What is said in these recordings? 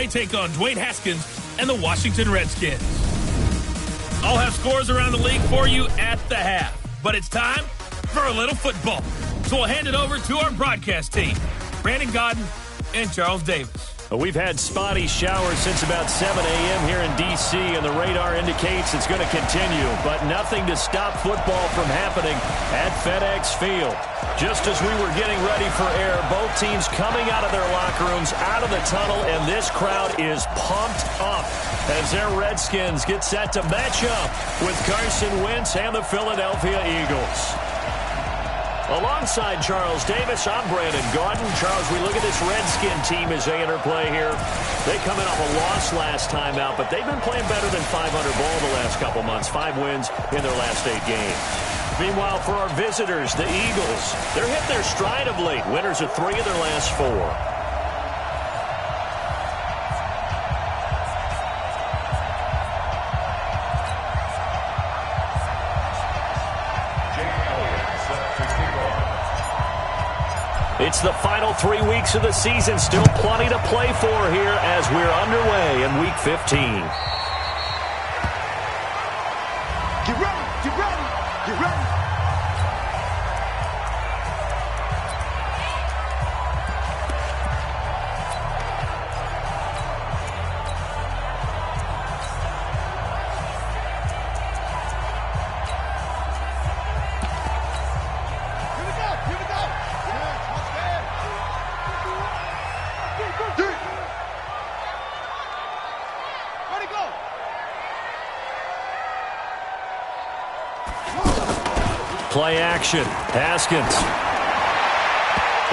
take on Dwayne Haskins and the Washington Redskins. I'll have scores around the league for you at the half. But it's time for a little football. So we'll hand it over to our broadcast team, Brandon Godden and Charles Davis. We've had spotty showers since about 7 a.m. here in D.C., and the radar indicates it's going to continue, but nothing to stop football from happening at FedEx Field. Just as we were getting ready for air, both teams coming out of their locker rooms, out of the tunnel, and this crowd is pumped up as their Redskins get set to match up with Carson Wentz and the Philadelphia Eagles. Alongside Charles Davis, I'm Brandon Godden. Charles, we look at this Redskin team as they interplay here. They come in off a loss last time out, but they've been playing better than 500 ball the last couple months. 5 wins in their last 8 games. Meanwhile, for our visitors, the Eagles, they're hit their stride of late. Winners of 3 of their last 4. It's the final 3 weeks of the season. Still plenty to play for here as we're underway in Week 15. Get ready, get ready, get ready. Play action. Haskins.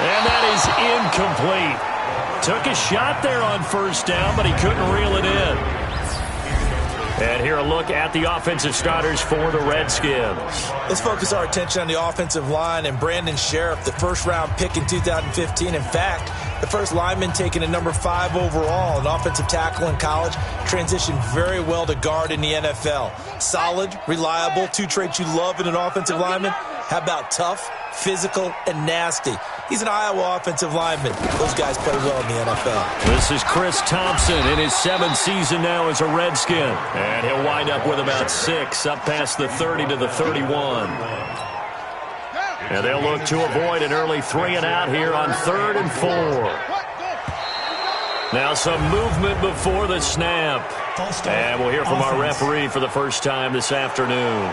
And that is incomplete. Took a shot there on first down, but he couldn't reel it in. And here a look at the offensive starters for the Redskins. Let's focus our attention on the offensive line and Brandon Sheriff, the first-round pick in 2015. In fact, the first lineman taken at number 5 overall, an offensive tackle in college, transitioned very well to guard in the NFL. Solid, reliable, 2 traits you love in an offensive lineman. How about tough, physical, and nasty? He's an Iowa offensive lineman. Those guys play well in the NFL. This is Chris Thompson in his 7th season now as a Redskin. And he'll wind up with about 6 up past the 30 to the 31. And they'll look to avoid an early 3-and-out here on 3rd and 4. Now some movement before the snap. And we'll hear from our referee for the first time this afternoon.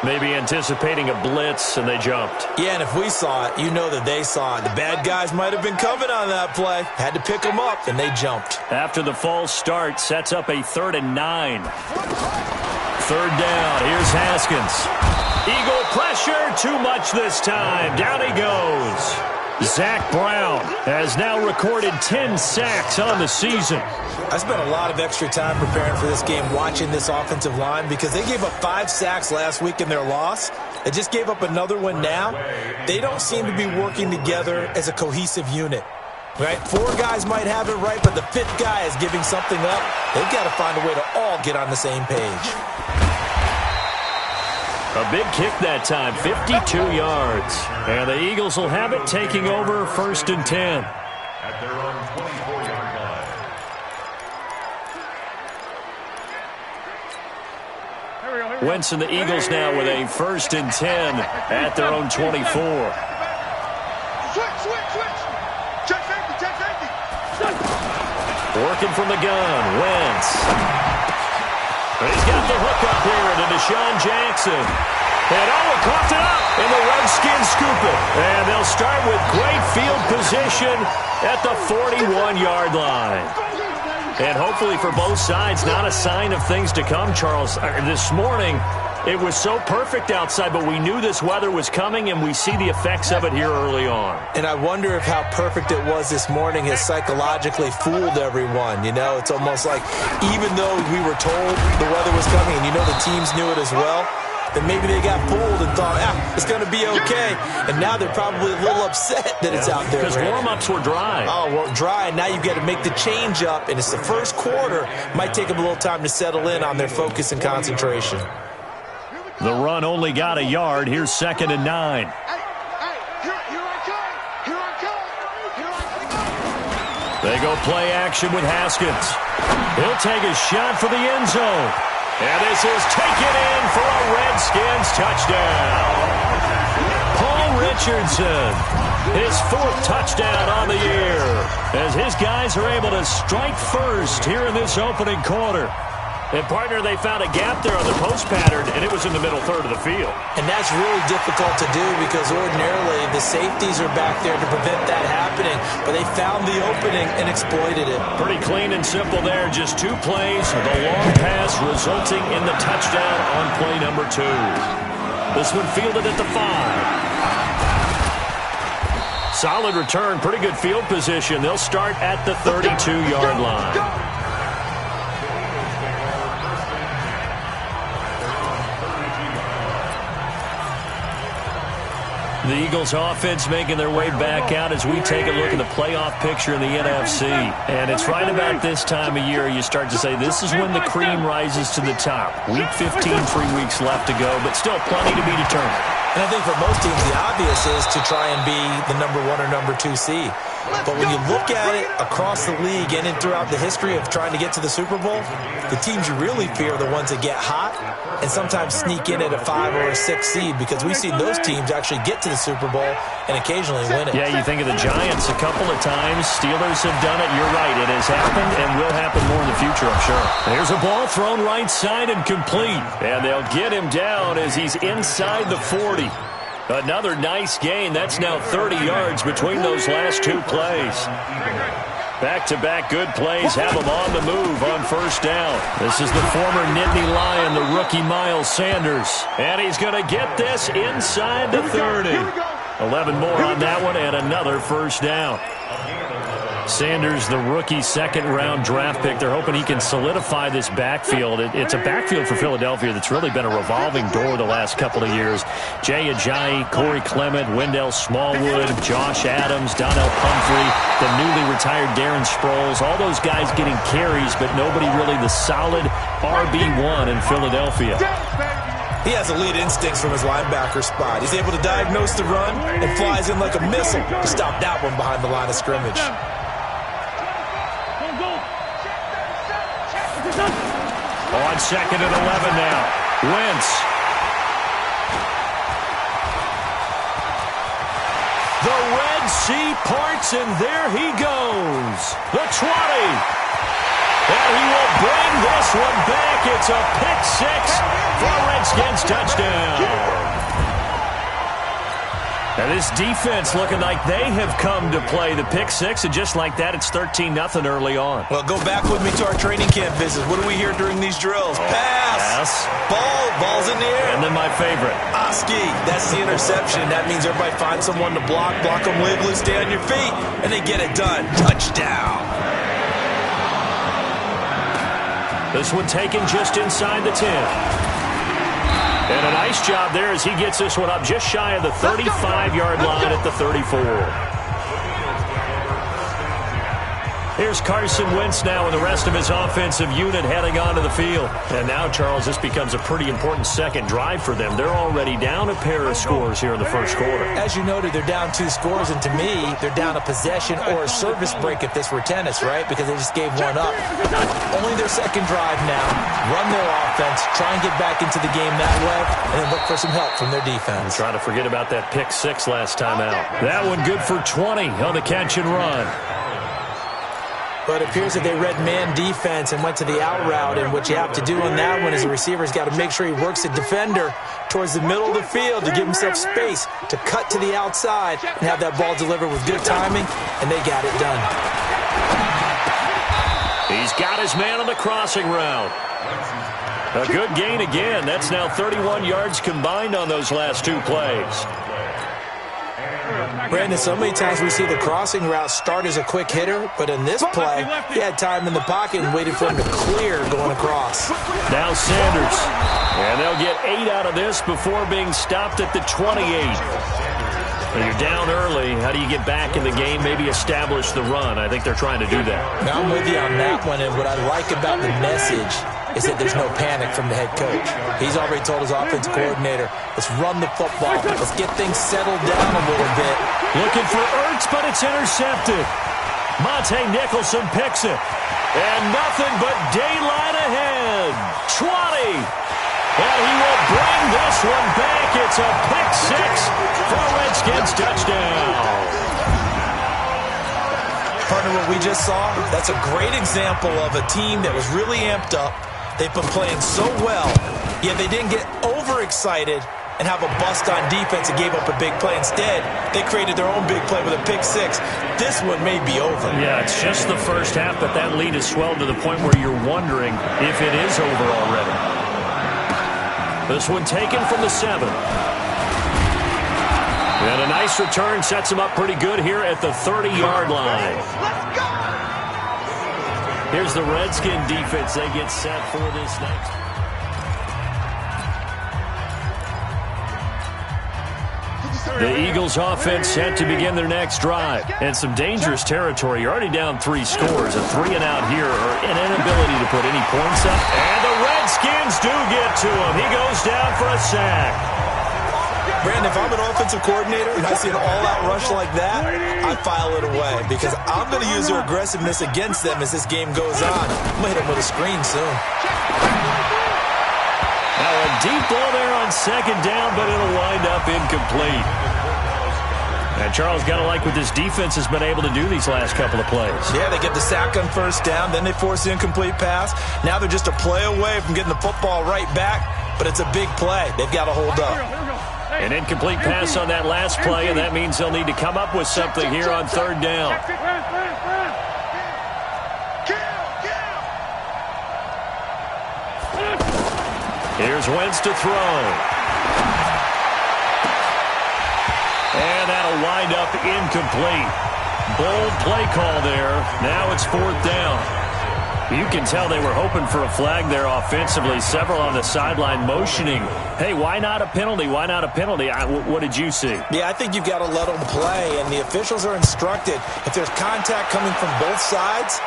Maybe anticipating a blitz, and they jumped. Yeah, and if we saw it, you know that they saw it. The bad guys might have been coming on that play. Had to pick them up, and they jumped. After the false start, sets up a 3rd and 9. 3rd down. Here's Haskins. Eagle pressure. Too much this time. Down he goes. Zach Brown has now recorded 10 sacks on the season. I spent a lot of extra time preparing for this game, watching this offensive line, because they gave up 5 sacks last week in their loss. They just gave up another one now. They don't seem to be working together as a cohesive unit. Right? 4 guys might have it right, but the 5th guy is giving something up. They've got to find a way to all get on the same page. A big kick that time, 52 yards. And the Eagles will have it, taking over 1st and 10. At their own 24-yard line. Wentz and the Eagles now with a 1st and 10 at their own 24. Switch. Check safety. Working from the gun, Wentz. He's got the hook up here into Deshaun Jackson. And coughed it up, and the Redskins scoop it. And they'll start with great field position at the 41-yard line. And hopefully for both sides, not a sign of things to come, Charles. This morning, it was so perfect outside, but we knew this weather was coming, and we see the effects of it here early on. And I wonder if how perfect it was this morning has psychologically fooled everyone. You know, it's almost like even though we were told the weather was coming, and you know the teams knew it as well, then maybe they got fooled and thought, it's going to be okay. And now they're probably a little upset that it's out there. Because warm-ups were dry. Oh, well, dry. Now you've got to make the change up, and it's the first quarter. Might take them a little time to settle in on their focus and concentration. The run only got a yard. Here's 2nd and 9. Here I come. They go play action with Haskins. He'll take a shot for the end zone. And this is taken in for a Redskins touchdown. Paul Richardson, his 4th touchdown on the year, as his guys are able to strike first here in this opening quarter. And, partner, they found a gap there on the post pattern, and it was in the middle third of the field. And that's really difficult to do because ordinarily the safeties are back there to prevent that happening. But they found the opening and exploited it. Pretty clean and simple there. Just 2 plays. The long pass resulting in the touchdown on play number 2. This one fielded at the 5. Solid return. Pretty good field position. They'll start at the 32-yard line. The Eagles offense making their way back out as we take a look at the playoff picture in the NFC. And it's right about this time of year you start to say this is when the cream rises to the top. Week 15, 3 weeks left to go, but still plenty to be determined. And I think for most teams the obvious is to try and be the number 1 or number 2 seed. But when you look at it across the league and throughout the history of trying to get to the Super Bowl, the teams you really fear are the ones that get hot and sometimes sneak in at a 5 or a 6 seed because we've seen those teams actually get to the Super Bowl and occasionally win it. Yeah, you think of the Giants a couple of times. Steelers have done it. You're right. It has happened and will happen more in the future, I'm sure. There's a ball thrown right side and complete. And they'll get him down as he's inside the 40. Another nice gain. That's now 30 yards between those last 2 plays. Back-to-back good plays have him on the move on first down. This is the former Nittany Lion, the rookie Miles Sanders. And he's going to get this inside the 30. 11 more on that one and another first down. Sanders, the rookie second-round draft pick. They're hoping he can solidify this backfield. It's a backfield for Philadelphia that's really been a revolving door the last couple of years. Jay Ajayi, Corey Clement, Wendell Smallwood, Josh Adams, Donnell Pumphrey, the newly retired Darren Sproles. All those guys getting carries, but nobody really the solid RB1 in Philadelphia. He has elite instincts from his linebacker spot. He's able to diagnose the run and flies in like a missile to stop that one behind the line of scrimmage. On second and 11 now. Wentz. The Red Sea parts, and there he goes. The 20. And he will bring this one back. It's a pick 6 for a Redskins touchdown. Now this defense looking like they have come to play the pick 6, and just like that, it's 13-0 early on. Well, go back with me to our training camp visits. What do we hear during these drills? Pass. Ball's in the air. And then my favorite. Oski. That's the interception. That means everybody finds someone to block them legally, stay on your feet, and they get it done. Touchdown. This one taken just inside the 10. And a nice job there as he gets this one up just shy of the 35-yard line at the 34. Here's Carson Wentz now and the rest of his offensive unit heading onto the field. And now, Charles, this becomes a pretty important second drive for them. They're already down a pair of scores here in the first quarter. As you noted, they're down 2 scores, and to me, they're down a possession or a service break if this were tennis, right? Because they just gave one up. Only their second drive now. Run their offense, try and get back into the game that way, and then look for some help from their defense. Try to forget about that pick 6 last time out. That one good for 20 on the catch and run. But it appears that they read man defense and went to the out route, and what you have to do on that one is the receiver's got to make sure he works the defender towards the middle of the field to give himself space to cut to the outside and have that ball delivered with good timing, and they got it done. He's got his man on the crossing route. A good gain again. That's now 31 yards combined on those last 2 plays. Brandon, so many times we see the crossing route start as a quick hitter, but in this play, he had time in the pocket and waited for him to clear going across. Now Sanders. And they'll get 8 out of this before being stopped at the 28. When you're down early, how do you get back in the game, maybe establish the run? I think they're trying to do that. Now I'm with you on that one, and what I like about the message is that there's no panic from the head coach. He's already told his offensive coordinator, let's run the football. Let's get things settled down a little bit. Looking for Ertz, but it's intercepted. Monte Nicholson picks it. And nothing but daylight ahead. 20. And he will bring this one back. It's a pick six for a Redskins touchdown. Partner, what we just saw, that's a great example of a team that was really amped up. They've been playing so well, yet they didn't get overexcited and have a bust on defense and gave up a big play. Instead, they created their own big play with a pick six. This one may be over. Yeah, it's just the first half, but that lead has swelled to the point where you're wondering if it is over already. This one taken from the 7. And a nice return sets him up pretty good here at the 30-yard line. Let's go! Here's the Redskin defense. They get set for this next. The Eagles offense set to begin their next drive. And some dangerous territory. You're already down 3 scores. A 3-and-out here, or an inability to put any points up. And the Redskins do get to him. He goes down for a sack. Brandon, if I'm an offensive coordinator and I see an all-out rush like that, I file it away because I'm going to use their aggressiveness against them as this game goes on. I'm going to hit them with a screen soon. Now a deep ball there on second down, but it'll wind up incomplete. And Charles, got to like what this defense has been able to do these last couple of plays. Yeah, they get the sack on first down, then they force the incomplete pass. Now they're just a play away from getting the football right back, but it's a big play. They've got to hold up. An incomplete pass on that last play, and that means they'll need to come up with something here on third down. Here's Wentz to throw. And that'll wind up incomplete. Bold play call there. Now it's fourth down. You can tell they were hoping for a flag there offensively. Several on the sideline motioning. Hey, why not a penalty? Why not a penalty? What did you see? Yeah, I think you've got to let them play, and the officials are instructed. If there's contact coming from both sides,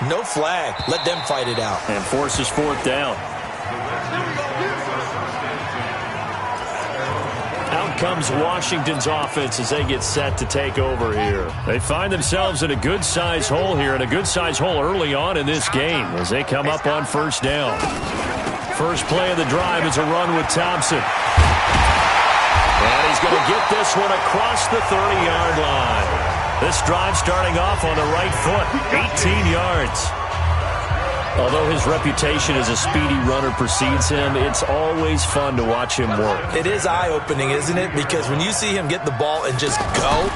no flag. Let them fight it out. And forces fourth down. Out comes Washington's offense as they get set to take over here. They find themselves in a good-sized hole here, and a good-sized hole early on in this game as they come up on first down. First play of the drive is a run with Thompson. And he's going to get this one across the 30-yard line. This drive starting off on the right foot, 18 yards. Although his reputation as a speedy runner precedes him, it's always fun to watch him work. It is eye-opening, isn't it? Because when you see him get the ball and just go,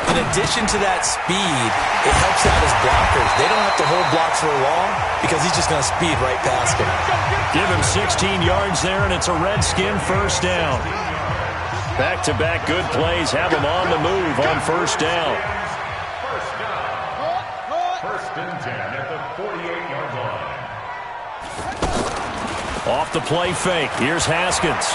in addition to that speed, it helps out his blockers. They don't have to hold blocks for long because he's just going to speed right past them. Give him 16 yards there, and it's a Redskin first down. Back-to-back good plays have him on the move on first down. First and 10 at the 48-yard line. Off the play fake. Here's Haskins.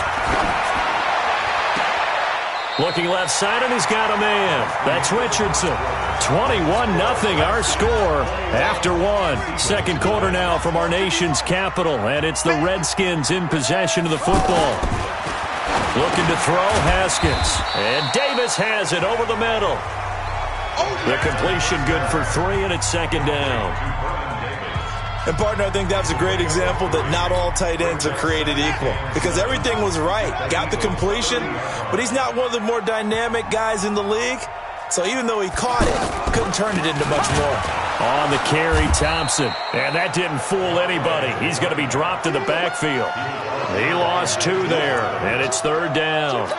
Looking left side, and he's got a man. That's Richardson. 21-0 our score after one. Second quarter now from our nation's capital, and it's the Redskins in possession of the football. Looking to throw, Haskins. And Davis has it over the middle. The completion good for 3, and it's second down. And, partner, I think that's a great example that not all tight ends are created equal because everything was right. Got the completion, but he's not one of the more dynamic guys in the league. So even though he caught it, couldn't turn it into much more. On the carry, Thompson. And that didn't fool anybody. He's going to be dropped in the backfield. He lost 2 there, and it's third down.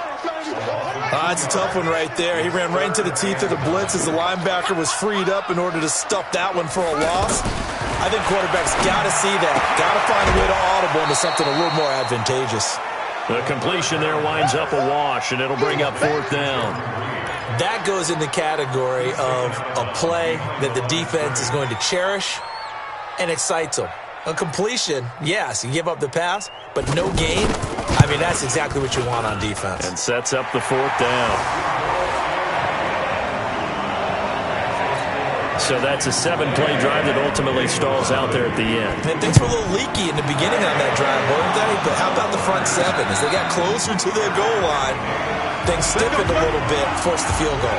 It's a tough one right there. He ran right into the teeth of the blitz as the linebacker was freed up in order to stuff that one for a loss. I think quarterbacks got to see that. Got to find a way to audible into something a little more advantageous. The completion there winds up a wash, and it'll bring up fourth down. That goes in the category of a play that the defense is going to cherish and excites them. A completion, yes, you give up the pass, but no gain. I mean, that's exactly what you want on defense. And sets up the fourth down. So that's a 7-play drive that ultimately stalls out there at the end. And things were a little leaky in the beginning on that drive, weren't they? But how about the front 7? As they got closer to their goal line, things stiffened a little bit, forced the field goal.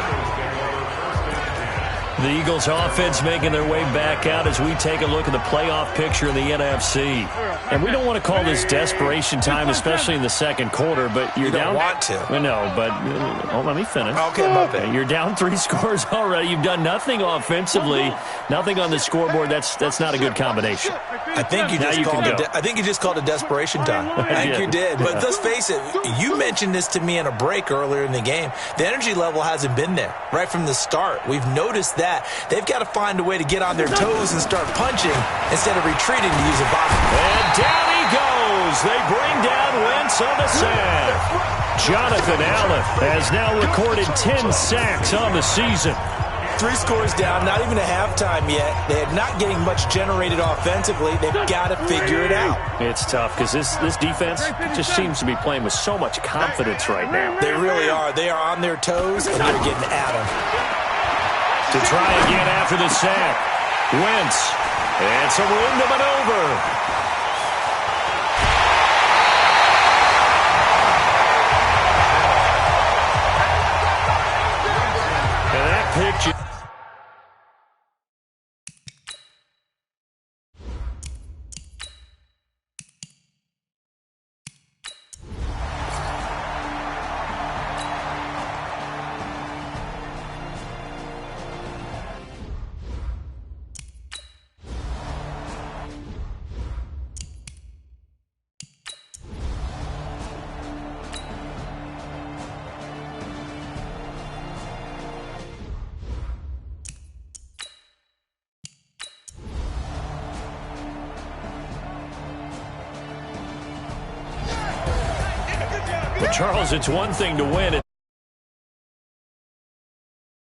The Eagles offense making their way back out as we take a look at the playoff picture in the NFC. And we don't want to call this desperation time, especially in the second quarter, but you're down. You don't want to. No, but let me finish. Okay, my bad. You're down 3 scores already. You've done nothing offensively, nothing on the scoreboard. That's not a good combination. I think you just called it desperation time. I think you did. But let's face it, you mentioned this to me in a break earlier in the game. The energy level hasn't been there right from the start. We've noticed that. They've got to find a way to get on their toes and start punching instead of retreating to use a body. And down he goes. They bring down Wentz on the sack. Jonathan Allen has now recorded 10 sacks on the season. 3 scores down, not even a halftime yet. They're not getting much generated offensively. They've got to figure it out. It's tough because this defense just seems to be playing with so much confidence right now. They really are. They are on their toes, and they're getting at them. To try again after the sack. Wentz. And some room to maneuver. And that picture. But Charles, it's one thing to win.